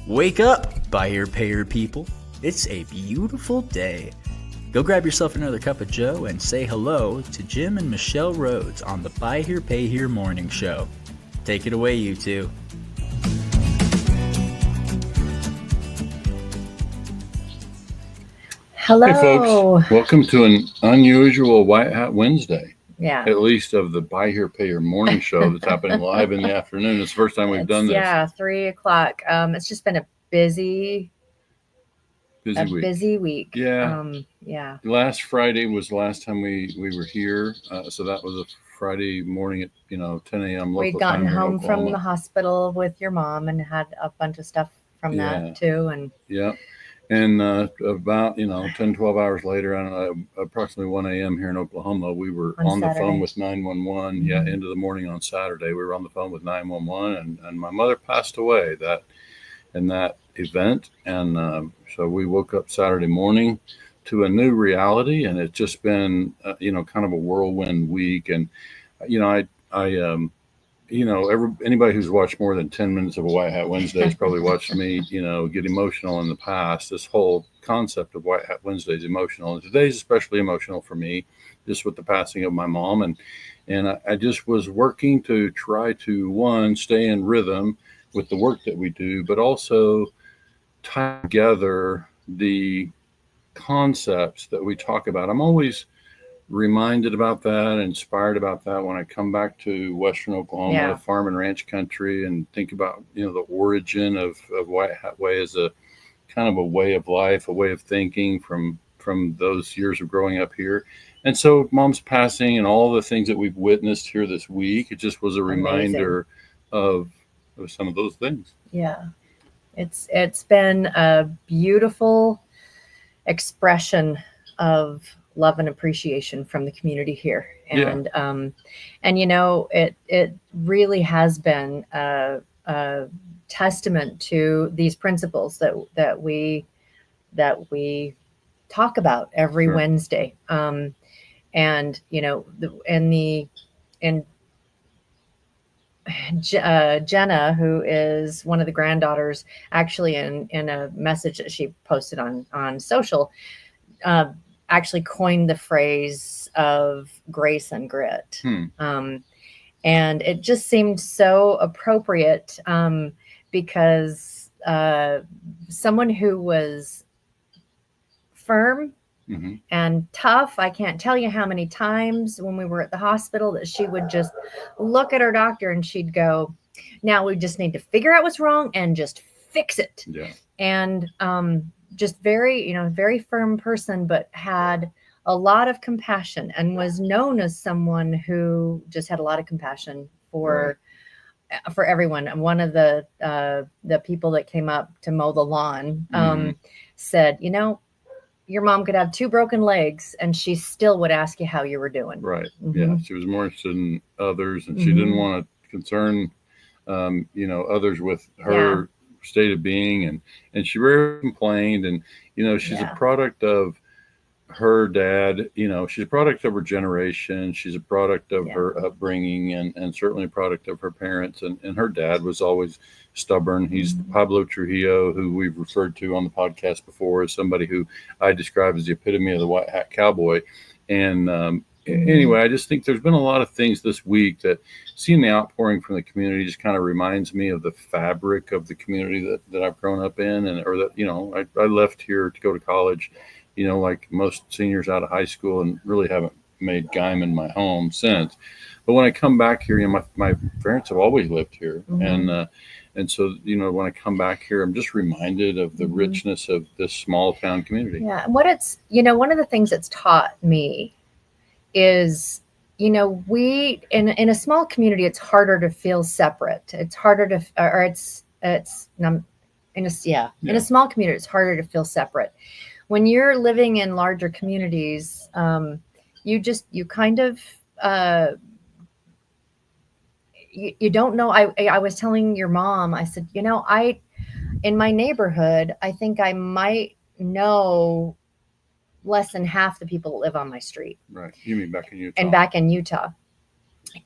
Wake up, buy here, pay here people. It's a beautiful day. Go grab yourself another cup of joe and say hello to Jim and Michelle Rhodes on the Buy Here, Pay Here morning show. Take it away, you two. Hello. Hey folks, welcome to an unusual White Hat Wednesday. Yeah. At least of the Buy Here, Pay Here morning show that's happening live in the afternoon. It's the first time we've done this. Yeah, 3:00. It's just been a busy week. Yeah. Last Friday was the last time we were here. So that was a Friday morning at 10 a.m. local We'd gotten time here in home from Oklahoma. the hospital with your mom and had a bunch of stuff from that too. And And about 10, 12 hours later, I don't know, approximately 1 a.m. here in Oklahoma, we were on the phone with 911. Mm-hmm. Into the morning on Saturday, we were on the phone with 911, and my mother passed away in that event. And so we woke up Saturday morning to a new reality, and it's just been kind of a whirlwind week. And anybody who's watched more than 10 minutes of a White Hat Wednesday has probably watched me, get emotional in the past. This whole concept of White Hat Wednesday is emotional. And today's especially emotional for me, just with the passing of my mom. And I just was working to try to, one, stay in rhythm with the work that we do, but also tie together the concepts that we talk about. I'm always reminded about that, inspired about that when I come back to Western Oklahoma, farm and ranch country, and think about the origin of White Hat Way as a kind of a way of life, a way of thinking from those years of growing up here. And so Mom's passing and all the things that we've witnessed here this week, it just was a reminder of some of those things. Yeah, it's been a beautiful expression of love and appreciation from the community here. And it really has been a testament to these principles that we talk about every Wednesday. Jenna, who is one of the granddaughters, actually in a message that she posted on social, actually coined the phrase of grace and grit. And it just seemed so appropriate because someone who was firm and tough, I can't tell you how many times when we were at the hospital that she would just look at her doctor and she'd go, now we just need to figure out what's wrong and just fix it. Yeah. And just very, very firm person, but had a lot of compassion and was known as someone who just had a lot of compassion for everyone. And one of the people that came up to mow the lawn said, your mom could have 2 broken legs and she still would ask you how you were doing. Right. Yeah. She was more interested in others, and she didn't want to concern, others with her state of being. And she rarely complained. And, she's a product of her dad, she's a product of her generation. She's a product of her upbringing and certainly a product of her parents. And her dad was always stubborn. He's Pablo Trujillo, who we've referred to on the podcast before as somebody who I describe as the epitome of the white hat cowboy. And anyway, I just think there's been a lot of things this week that seeing the outpouring from the community just kind of reminds me of the fabric of the community that I've grown up in, I left here to go to college, like most seniors out of high school, and really haven't made Guyman my home since. But when I come back here, my parents have always lived here. And so, when I come back here, I'm just reminded of the richness of this small town community. Yeah. And one of the things that's taught me is, we, in a small community, it's harder to feel separate. It's harder to, in a small community, it's harder to feel separate. When you're living in larger communities, you kind of, you don't know. I was telling your mom, I said, in my neighborhood, I think I might know less than half the people that live on my street. Right. You mean back in Utah? And back in Utah.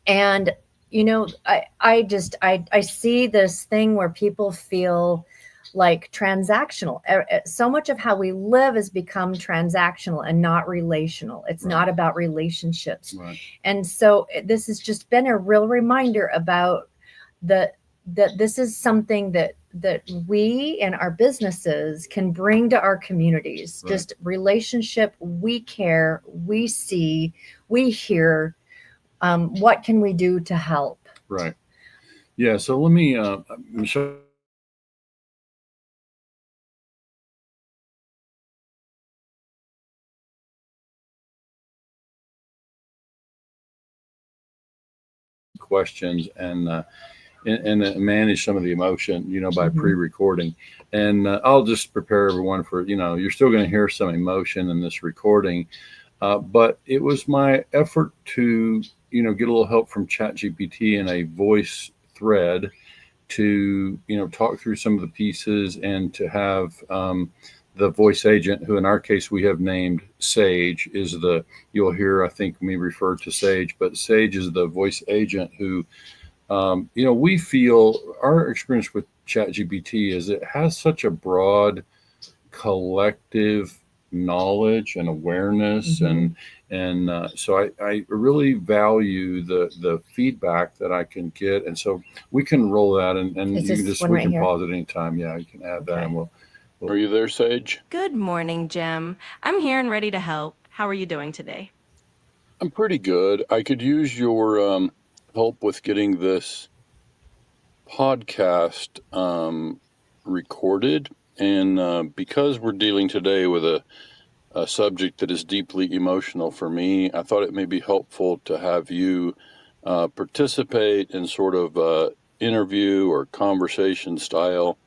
And, I see this thing where people feel like transactional. So much of how we live has become transactional and not relational. It's not about relationships. And so this has just been a real reminder about that this is something that we and our businesses can bring to our communities. Just relationship. We care, we see, we hear. What can we do to help? Right. Yeah. So let me, Michelle. Questions and manage some of the emotion, by pre-recording. And I'll just prepare everyone for, you're still going to hear some emotion in this recording. But it was my effort to, get a little help from ChatGPT in a voice thread to, talk through some of the pieces and to have the voice agent, who in our case we have named Sage, you'll hear, I think, me refer to Sage, but Sage is the voice agent who, we feel our experience with ChatGPT is it has such a broad collective knowledge and awareness. And so I really value the feedback that I can get. And so we can roll that and you can just, we can pause at any time. Yeah, you can add that and we'll. Are you there, Sage? Good morning, Jim. I'm here and ready to help. How are you doing today? I'm pretty good. I could use your help with getting this podcast recorded. And because we're dealing today with a subject that is deeply emotional for me, I thought it may be helpful to have you participate in sort of interview or conversation style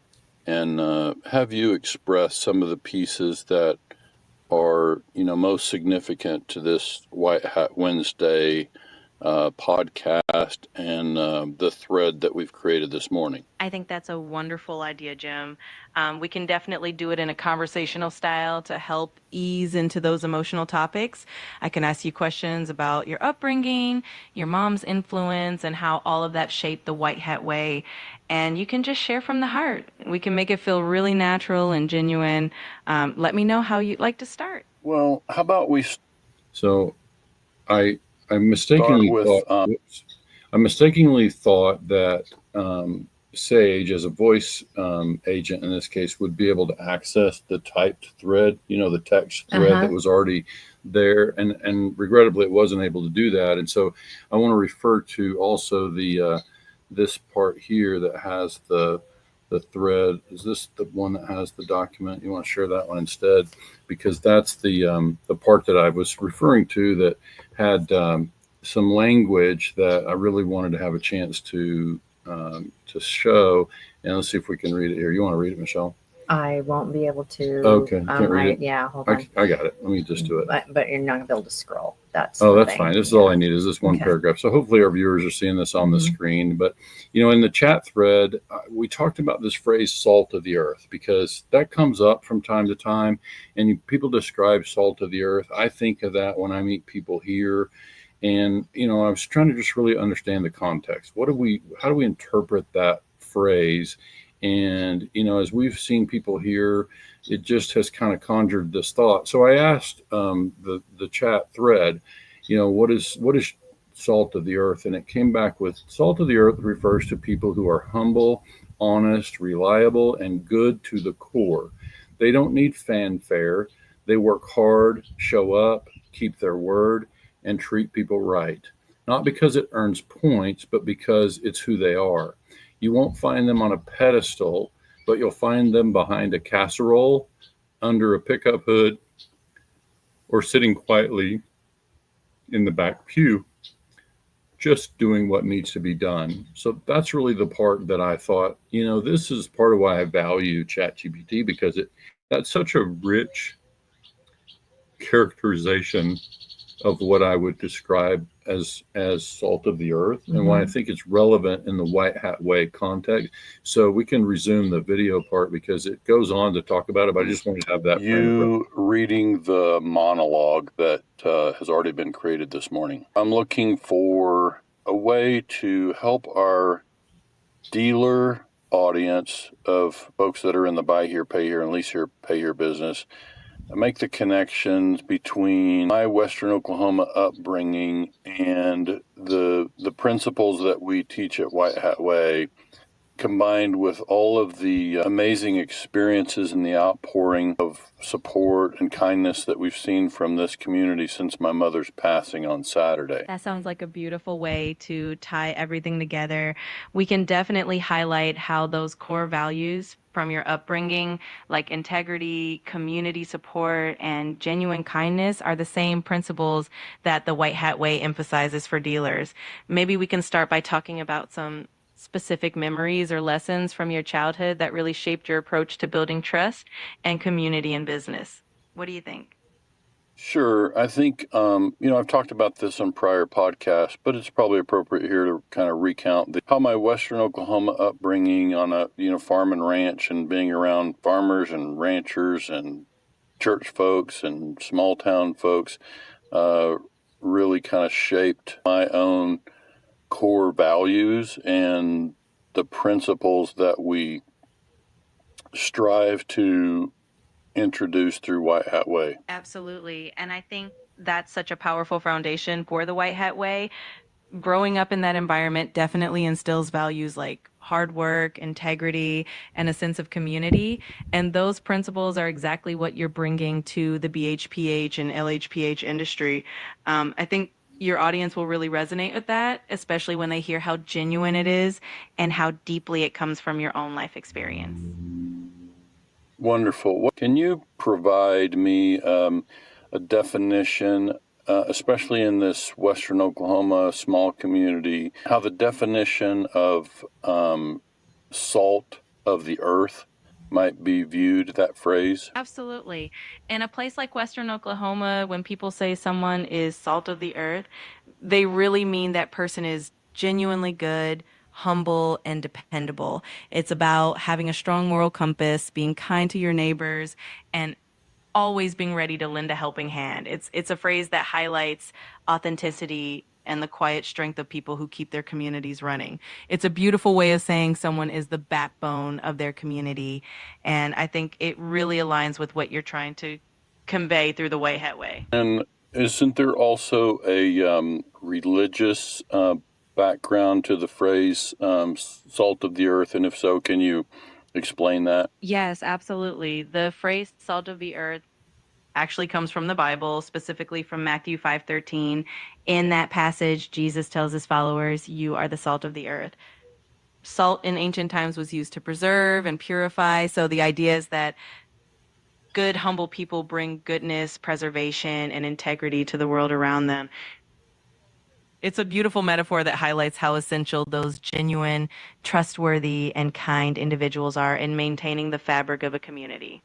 and have you express some of the pieces that are, most significant to this White Hat Wednesday podcast and the thread that we've created this morning. I think that's a wonderful idea, Jim. We can definitely do it in a conversational style to help ease into those emotional topics. I can ask you questions about your upbringing, your mom's influence, and how all of that shaped the White Hat Way. And you can just share from the heart. We can make it feel really natural and genuine. Let me know how you'd like to start. Well, how about we? So I mistakenly thought that Sage, as a voice agent in this case, would be able to access the typed thread, the text thread that was already there, and regrettably it wasn't able to do that. And so I want to refer to also the this part here that has the thread. Is this the one that has the document? You want to share that one instead, because that's the part that I was referring to that had some language that I really wanted to have a chance to show. And let's see if we can read it here. You want to read it, Michelle? I won't be able to. Okay, can't read it. Yeah, hold on. I got it. Let me just do it. But you're not gonna be able to scroll. That's fine. This is all I need is this one paragraph. So hopefully our viewers are seeing this on the screen. But in the chat thread, we talked about this phrase "salt of the earth" because that comes up from time to time, and people describe salt of the earth. I think of that when I meet people here. And, I was trying to just really understand the context. How do we interpret that phrase? And, as we've seen people here, it just has kind of conjured this thought. So I asked the chat thread, what is salt of the earth? And it came back with salt of the earth refers to people who are humble, honest, reliable, and good to the core. They don't need fanfare. They work hard, show up, keep their word, and treat people right. Not because it earns points, but because it's who they are. You won't find them on a pedestal, but you'll find them behind a casserole, under a pickup hood, or sitting quietly in the back pew, just doing what needs to be done. So that's really the part that I thought, this is part of why I value ChatGPT, because that's such a rich characterization of what I would describe as salt of the earth, and why I think it's relevant in the White Hat Way context. So we can resume the video part because it goes on to talk about it, but I just wanted to have that. You reading the monologue that has already been created this morning. I'm looking for a way to help our dealer audience of folks that are in the buy here, pay here, and lease here, pay here business, make the connections between my Western Oklahoma upbringing and the principles that we teach at White Hat Way, combined with all of the amazing experiences and the outpouring of support and kindness that we've seen from this community since my mother's passing on Saturday. That sounds like a beautiful way to tie everything together. We can definitely highlight how those core values from your upbringing, like integrity, community support, and genuine kindness, are the same principles that the White Hat Way emphasizes for dealers. Maybe we can start by talking about some specific memories or lessons from your childhood that really shaped your approach to building trust and community in business. What do you think? Sure. I think, I've talked about this on prior podcasts, but it's probably appropriate here to kind of recount how my Western Oklahoma upbringing on a, farm and ranch, and being around farmers and ranchers and church folks and small town folks really kind of shaped my own core values and the principles that we strive to introduce through White Hat Way. Absolutely. And I think that's such a powerful foundation for the White Hat Way. Growing up in that environment definitely instills values like hard work, integrity, and a sense of community. And those principles are exactly what you're bringing to the BHPH and LHPH industry. I think your audience will really resonate with that, especially when they hear how genuine it is and how deeply it comes from your own life experience. Wonderful. Can you provide me a definition, especially in this Western Oklahoma small community, how the definition of salt of the earth might be viewed, that phrase? Absolutely. In a place like Western Oklahoma, when people say someone is salt of the earth, they really mean that person is genuinely good, humble, and dependable. It's about having a strong moral compass, being kind to your neighbors, and always being ready to lend a helping hand. It's a phrase that highlights authenticity and the quiet strength of people who keep their communities running. It's a beautiful way of saying someone is the backbone of their community. And I think it really aligns with what you're trying to convey through the White Hat Way. And isn't there also a religious background to the phrase salt of the earth? And if so, can you explain that? Yes, absolutely. The phrase salt of the earth actually comes from the Bible, specifically from Matthew 5:13. In that passage, Jesus tells his followers, "You are the salt of the earth." Salt in ancient times was used to preserve and purify. So the idea is that good, humble people bring goodness, preservation, and integrity to the world around them. It's a beautiful metaphor that highlights how essential those genuine, trustworthy, and kind individuals are in maintaining the fabric of a community.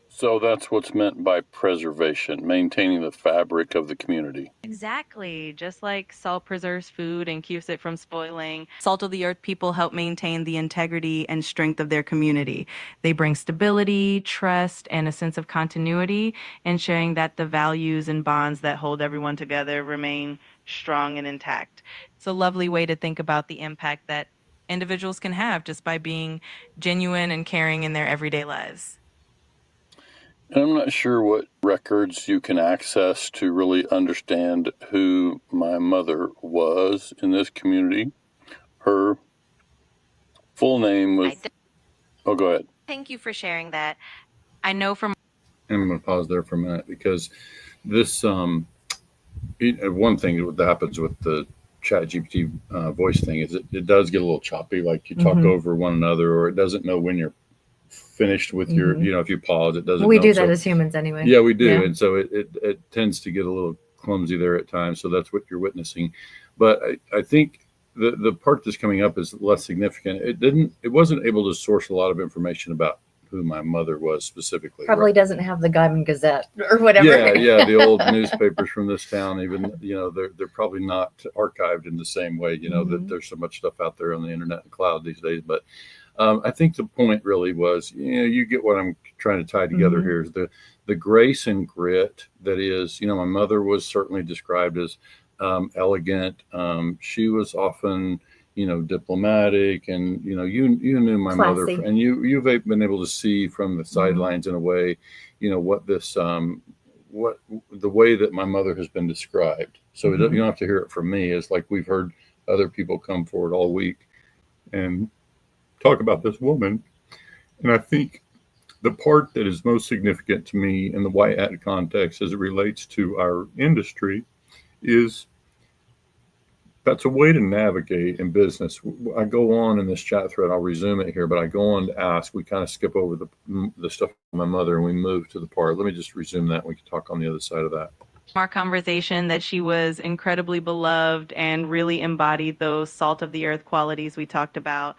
So that's what's meant by preservation, maintaining the fabric of the community. Exactly. Just like salt preserves food and keeps it from spoiling, salt of the earth people help maintain the integrity and strength of their community. They bring stability, trust, and a sense of continuity, ensuring that the values and bonds that hold everyone together remain strong and intact. It's a lovely way to think about the impact that individuals can have just by being genuine and caring in their everyday lives. And I'm not sure what records you can access to really understand who my mother was in this community. Her full name was... Oh, go ahead. Thank you for sharing that. I know from... And I'm going to pause there for a minute because this, one thing that happens with the ChatGPT voice thing is it does get a little choppy, like you talk over one another, or it doesn't know when you're finished with your, if you pause, it doesn't. We do that as humans anyway. Yeah, we do. Yeah. And so it tends to get a little clumsy there at times. So that's what you're witnessing. But I think the part that's coming up is less significant. It wasn't able to source a lot of information about who my mother was specifically. Probably doesn't have the Guyman Gazette or whatever. Yeah, the old newspapers from this town, even, they're probably not archived in the same way, that there's so much stuff out there on the internet and cloud these days. But I think the point really was, you get what I'm trying to tie together here is the grace and grit that is, my mother was certainly described as elegant. She was often, diplomatic, and you knew my mother, Classy. and you've been able to see from the sidelines in a way, what this what the way that my mother has been described. So you don't have to hear it from me. It's like we've heard other people come forward all week and talk about this woman, and I think the part that is most significant to me in the white hat context as it relates to our industry is that's a way to navigate in business. I go on in this chat thread, I'll resume it here, but I go on to ask, we kind of skip over the stuff with my mother and we move to the part. Let me just resume that and we can talk on the other side of that. Our conversation that she was incredibly beloved and really embodied those salt of the earth qualities we talked about.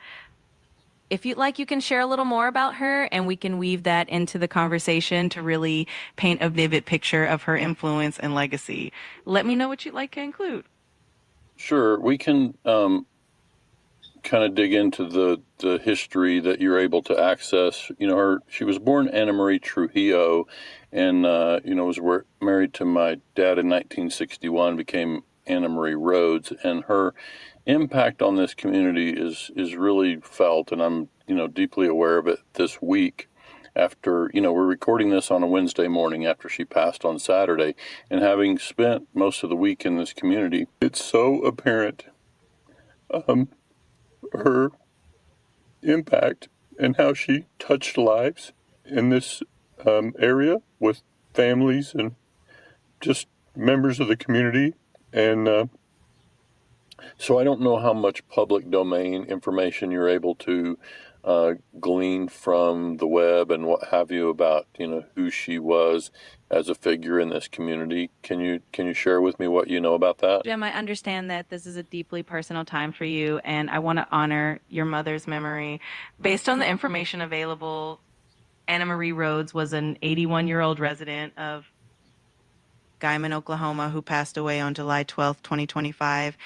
If you'd like, you can share a little more about her and we can weave that into the conversation to really paint a vivid picture of her influence and legacy. Let me know what you'd like to include. Sure. We can kind of dig into the history that you're able to access. She was born Anna Marie Trujillo and, was married to my dad in 1961, became Anna Marie Rhodes, and her impact on this community is really felt, and I'm deeply aware of it this week. After we're recording this on a Wednesday morning after she passed on Saturday, and having spent most of the week in this community, it's so apparent her impact and how she touched lives in this area with families and just members of the community. And so I don't know how much public domain information you're able to glean from the web and what have you about who she was as a figure in this community. Can you share with me what you know about that? Jim, I understand that this is a deeply personal time for you, and I want to honor your mother's memory. Based on the information available, Anna Marie Rhodes was an 81-year-old resident of Guyman, Oklahoma, who passed away on July 12th, 2025.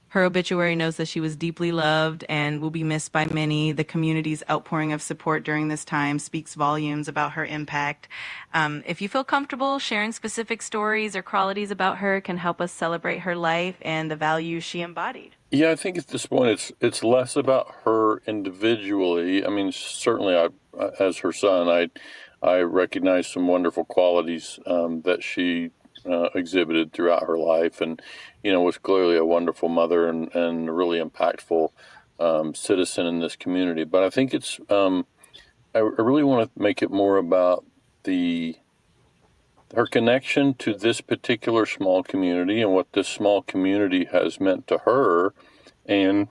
Her obituary notes that she was deeply loved and will be missed by many. The community's outpouring of support during this time speaks volumes about her impact. If you feel comfortable sharing specific stories or qualities about her can help us celebrate her life and the values she embodied. Yeah, I think at this point it's less about her individually. I mean, certainly as her son, I recognize some wonderful qualities that she exhibited throughout her life, and was clearly a wonderful mother and a really impactful citizen in this community. But I think it's I really want to make it more about her connection to this particular small community and what this small community has meant to her, and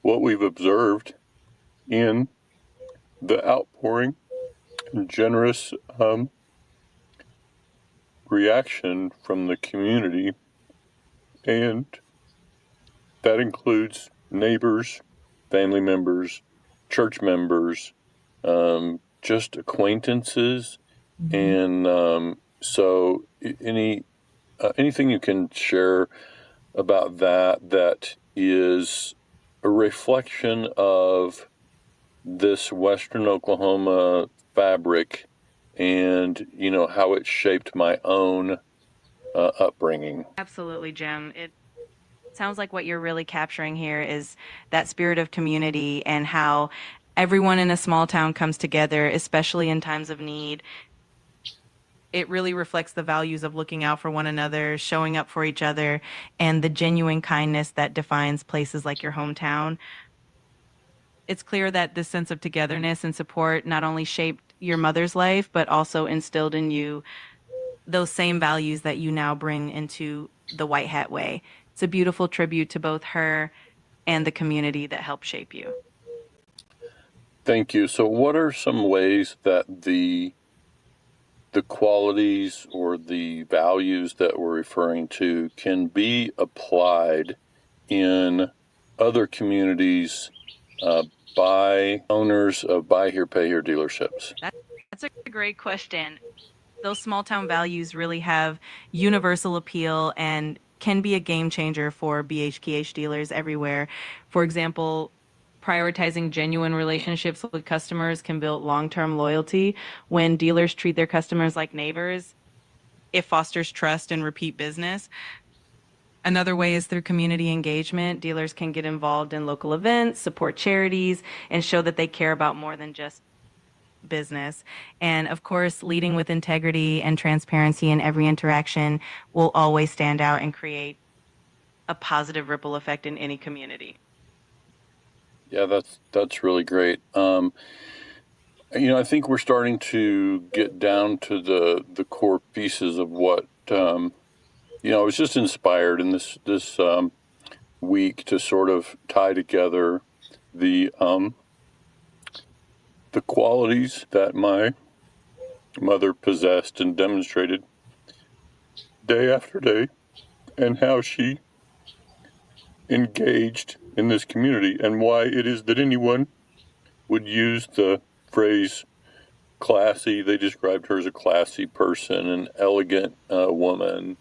what we've observed in the outpouring and generous reaction from the community, and that includes neighbors, family members, church members, just acquaintances, and so anything you can share about that is a reflection of this Western Oklahoma fabric, and how it shaped my own upbringing. Absolutely, Jim. It sounds like what you're really capturing here is that spirit of community and how everyone in a small town comes together, especially in times of need. It really reflects the values of looking out for one another, showing up for each other, and the genuine kindness that defines places like your hometown. It's clear that this sense of togetherness and support not only shaped your mother's life, but also instilled in you those same values that you now bring into the White Hat Way. It's a beautiful tribute to both her and the community that helped shape you. Thank you. So what are some ways that the qualities or the values that we're referring to can be applied in other communities by owners of Buy Here, Pay Here dealerships? That's a great question. Those small town values really have universal appeal and can be a game changer for BHPH dealers everywhere. For example, prioritizing genuine relationships with customers can build long-term loyalty. When dealers treat their customers like neighbors, it fosters trust and repeat business. Another way is through community engagement. Dealers can get involved in local events, support charities, and show that they care about more than just business. And of course, leading with integrity and transparency in every interaction will always stand out and create a positive ripple effect in any community. Yeah, that's really great. I think we're starting to get down to the core pieces of what I was just inspired in this week to sort of tie together the qualities that my mother possessed and demonstrated day after day, and how she engaged in this community, and why it is that anyone would use the phrase classy. They described her as a classy person, an elegant woman.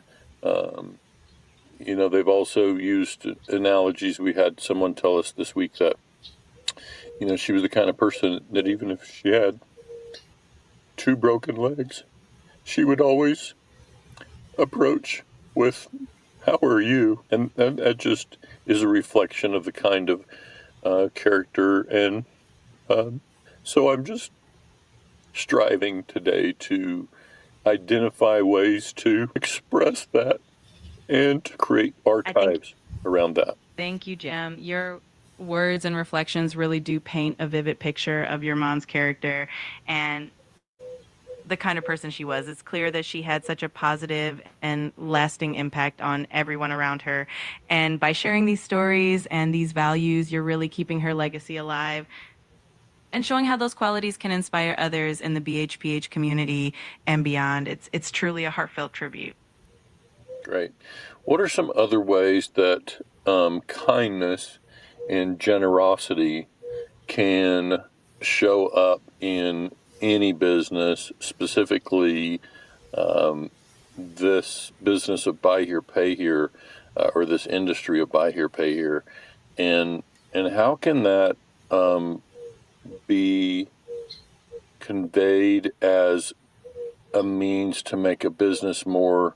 They've also used analogies. We had someone tell us this week that, she was the kind of person that even if she had 2 broken legs, she would always approach with, "How are you?" And that just is a reflection of the kind of character. And so I'm just striving today to identify ways to express that and to create archives around that. Thank you, Jim. Your words and reflections really do paint a vivid picture of your mom's character and the kind of person she was. It's clear that she had such a positive and lasting impact on everyone around her. And by sharing these stories and these values, you're really keeping her legacy alive and showing how those qualities can inspire others in the BHPH community and beyond. It's truly a heartfelt tribute. Great. What are some other ways that kindness and generosity can show up in any business, specifically this business of buy here, pay here, or this industry of buy here, pay here, and how can that be conveyed as a means to make a business more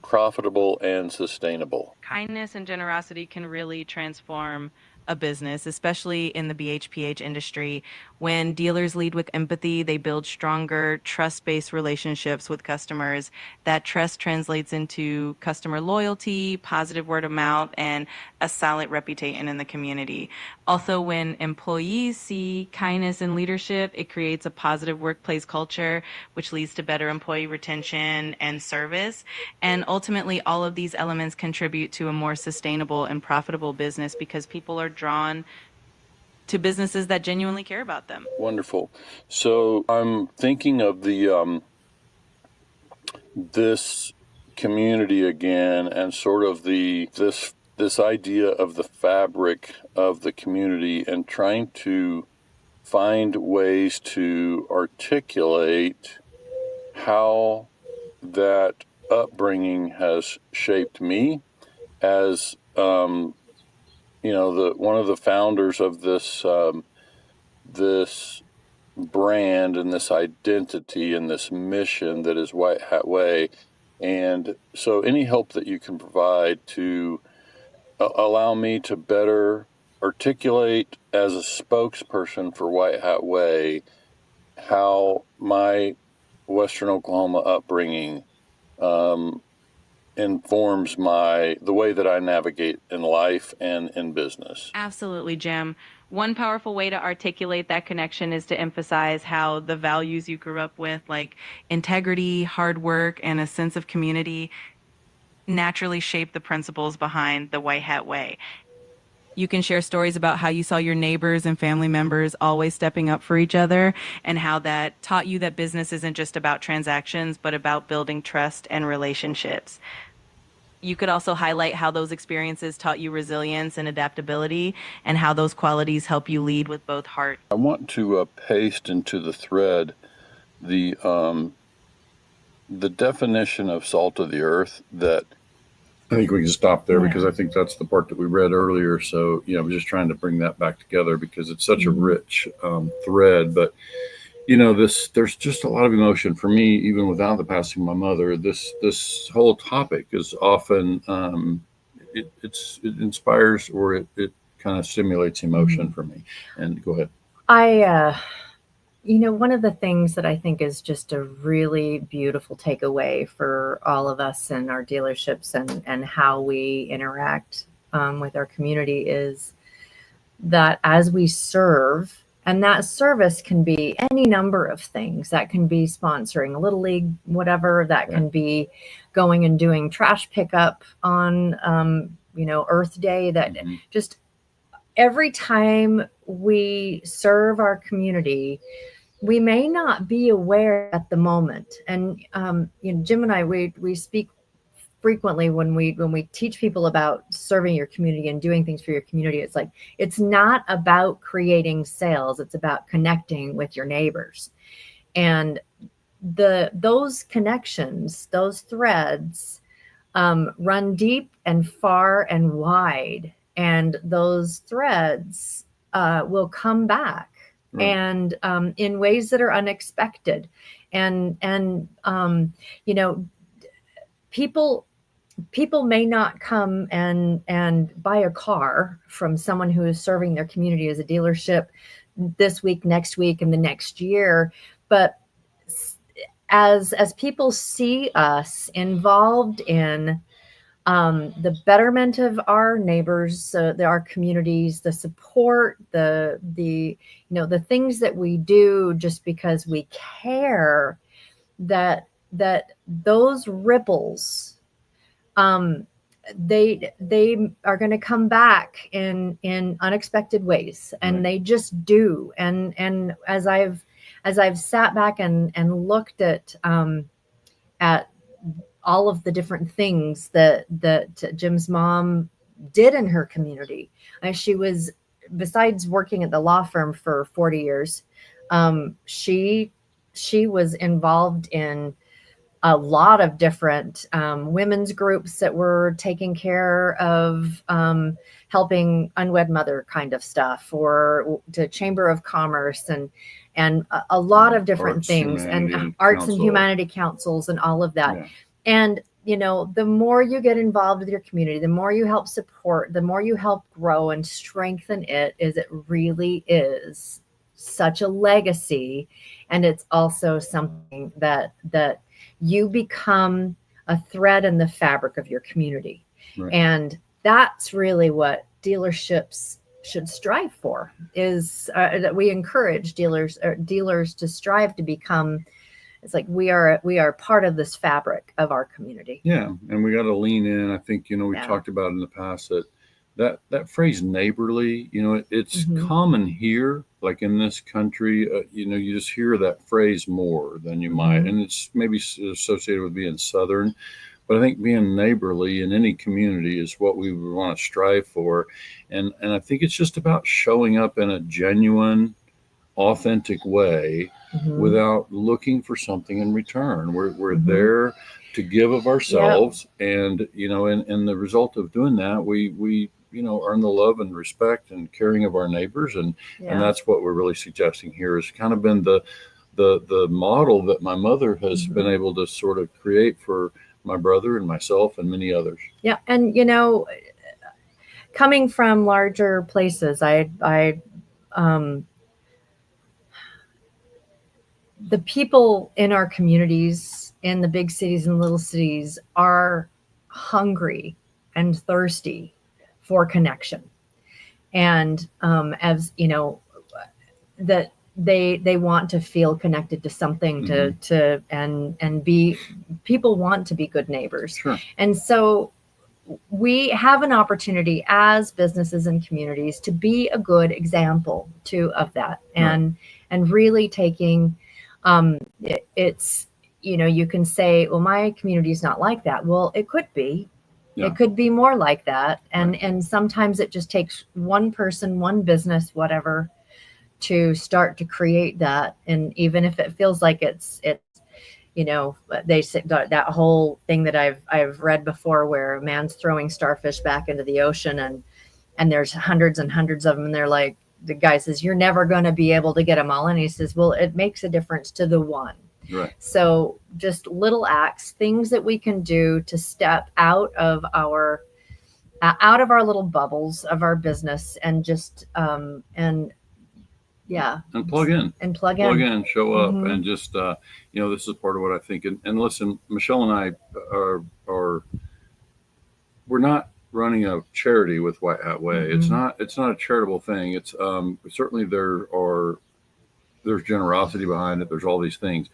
profitable and sustainable? Kindness and generosity can really transform a business, especially in the BHPH industry. When dealers lead with empathy, they build stronger, trust-based relationships with customers. That trust translates into customer loyalty, positive word of mouth, and a solid reputation in the community. Also, when employees see kindness and leadership, it creates a positive workplace culture, which leads to better employee retention and service. And ultimately, all of these elements contribute to a more sustainable and profitable business because people are drawn to businesses that genuinely care about them. Wonderful. So I'm thinking of the this community again, and sort of this idea of the fabric of the community, and trying to find ways to articulate how that upbringing has shaped me as one of the founders of this this brand and this identity and this mission that is White Hat Way. And so any help that you can provide to allow me to better articulate as a spokesperson for White Hat Way how my Western Oklahoma upbringing informs the way that I navigate in life and in business. Absolutely, Jim. One powerful way to articulate that connection is to emphasize how the values you grew up with, like integrity, hard work, and a sense of community, naturally shape the principles behind the White Hat Way. You can share stories about how you saw your neighbors and family members always stepping up for each other, and how that taught you that business isn't just about transactions, but about building trust and relationships. You could also highlight how those experiences taught you resilience and adaptability, and how those qualities help you lead with both heart. I want to paste into the thread the definition of salt of the earth that I think we can stop there, because I think that's the part that we read earlier. So, I'm just trying to bring that back together because it's such a rich thread. But, there's just a lot of emotion for me, even without the passing of my mother. This whole topic is often, it inspires, or it kind of stimulates emotion for me. And go ahead. One of the things that I think is just a really beautiful takeaway for all of us in our dealerships and how we interact with our community is that as we serve, and that service can be any number of things. That can be sponsoring a little league, whatever. That can be going and doing trash pickup on, Earth Day. That just every time we serve our community, we may not be aware at the moment. And Jim and I, we speak frequently when we teach people about serving your community and doing things for your community. It's like, it's not about creating sales. It's about connecting with your neighbors. And those connections, those threads run deep and far and wide. And those threads will come back. Right. And in ways that are unexpected. And people may not come and buy a car from someone who is serving their community as a dealership this week, next week, and the next year. But as people see us involved in the betterment of our neighbors, our communities, the support, the things that we do just because we care, that those ripples, they are going to come back in unexpected ways, and they just do. And as I've sat back and looked at all of the different things that Jim's mom did in her community. She was, besides working at the law firm for 40 years, she was involved in a lot of different women's groups that were taking care of helping unwed mother kind of stuff, or the Chamber of Commerce and a lot of different things, and arts and humanity councils and all of that. Yeah. And, the more you get involved with your community, the more you help support, the more you help grow and strengthen it really is such a legacy. And it's also something that you become a thread in the fabric of your community. Right. And that's really what dealerships should strive for, is that we encourage dealers to strive to become. It's like we are part of this fabric of our community. Yeah, and we got to lean in. I think we talked about in the past that phrase neighborly. It's common here, like in this country. You just hear that phrase more than you might, and it's maybe associated with being Southern. But I think being neighborly in any community is what we would want to strive for, and I think it's just about showing up in a genuine, authentic way, without looking for something in return. We're there to give of ourselves, and and the result of doing that, we earn the love and respect and caring of our neighbors, and that's what we're really suggesting here. Has kind of been the model that my mother has been able to sort of create for my brother and myself and many others. Yeah, and coming from larger places, the people in our communities, in the big cities and little cities, are hungry and thirsty for connection. And as that they want to feel connected to something, and be, people want to be good neighbors. Sure. And so we have an opportunity as businesses and communities to be a good example too of that, and really taking it's, you can say, well, my community is not like that. Well, it could be. Yeah. It could be more like that. And sometimes it just takes one person, one business, whatever, to start to create that. And even if it feels like it's they say that whole thing that I've read before, where a man's throwing starfish back into the ocean, and there's hundreds and hundreds of them, and they're like, the guy says, you're never going to be able to get them all. And he says, well, it makes a difference to the one. Right. So just little acts, things that we can do to step out of our out of our little bubbles of our business and just and plug in plug in, show up, and just this is part of what I think. And listen, Michelle and I are we're not running a charity with White Hat Way. It's not a charitable thing. It's certainly there's generosity behind it. There's all these things.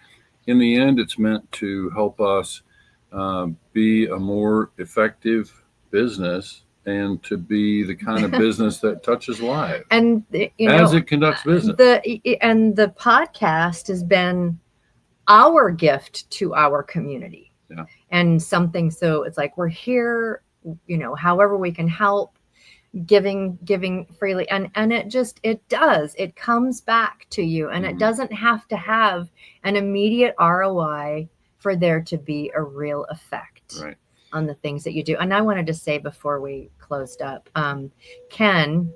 In the end, it's meant to help us be a more effective business and to be the kind of business that touches lives. And as it conducts business. The podcast has been our gift to our community. Yeah. And something, so it's like we're here, however we can help, giving freely, and it comes back to you, and it doesn't have to have an immediate ROI for there to be a real effect on the things that you do. And I wanted to say before we closed up, Ken,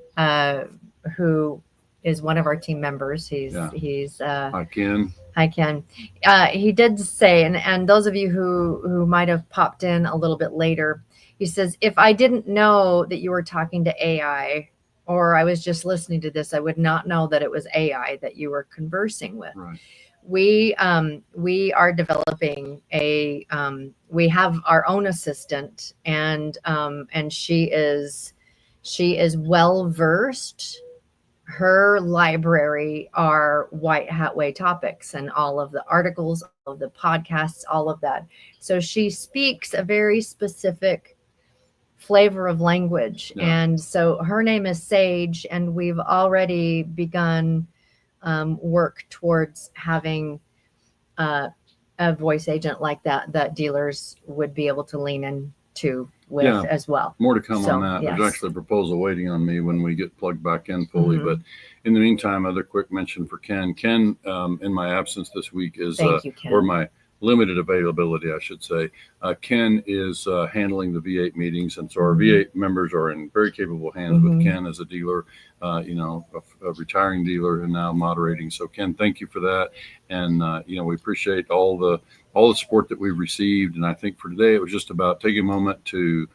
who is one of our team members, he's Hi, Ken. Hi, Ken. He did say, and those of you who might have popped in a little bit later, he says, if I didn't know that you were talking to AI, or I was just listening to this, I would not know that it was AI that you were conversing with. Right. We are developing we have our own assistant, and she is well versed. Her library are White Hat Way topics, and all of the articles, all of the podcasts, all of that. So she speaks a very specific flavor of language. Yeah. And so her name is Sage, and we've already begun work towards having a voice agent like that dealers would be able to lean into with as well. More to come on that. Yes. There's actually a proposal waiting on me when we get plugged back in fully. But in the meantime, other quick mention for Ken. Ken, in my absence this week is, or my limited availability, I should say, Ken is handling the V8 meetings. And so our V8 members are in very capable hands with Ken as a dealer, a retiring dealer, and now moderating. So Ken, thank you for that. And, we appreciate all the support that we've received. And I think for today, it was just about taking a moment to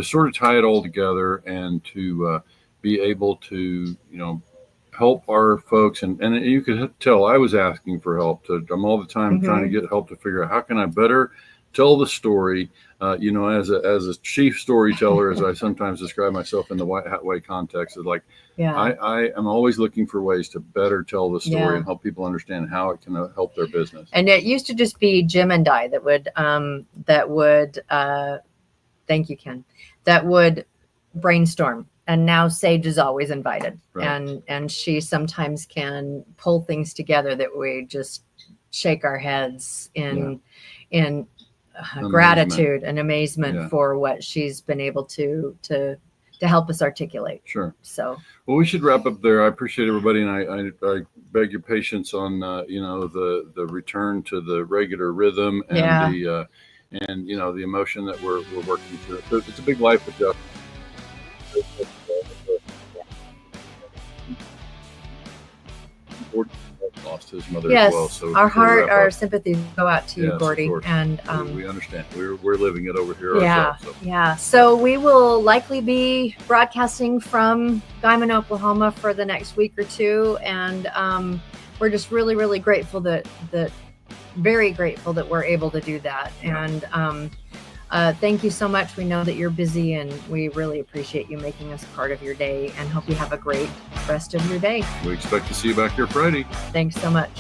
sort of tie it all together and to be able to, help our folks. And you could tell I was asking for help. I'm all the time trying to get help to figure out how can I better tell the story, as a chief storyteller, as I sometimes describe myself in the White Hat Way context, is like, I am always looking for ways to better tell the story and help people understand how it can help their business. And it used to just be Jim and I that would thank you, Ken, that would brainstorm. And now Sage is always invited, and she sometimes can pull things together that we just shake our heads in gratitude and amazement for what she's been able to help us articulate. Sure. So, well, we should wrap up there. I appreciate everybody, and I beg your patience on the return to the regular rhythm and the emotion that we're working through. So it's a big life adjustment. Lost his mother as well. So our sympathies go out to you, Gordy. And we understand. We're living it over here ourselves. So we will likely be broadcasting from Diamond, Oklahoma for the next week or two, and we're just really, really grateful very grateful that we're able to do that. And thank you so much. We know that you're busy, and we really appreciate you making us part of your day, and hope you have a great rest of your day. We expect to see you back here Friday. Thanks so much.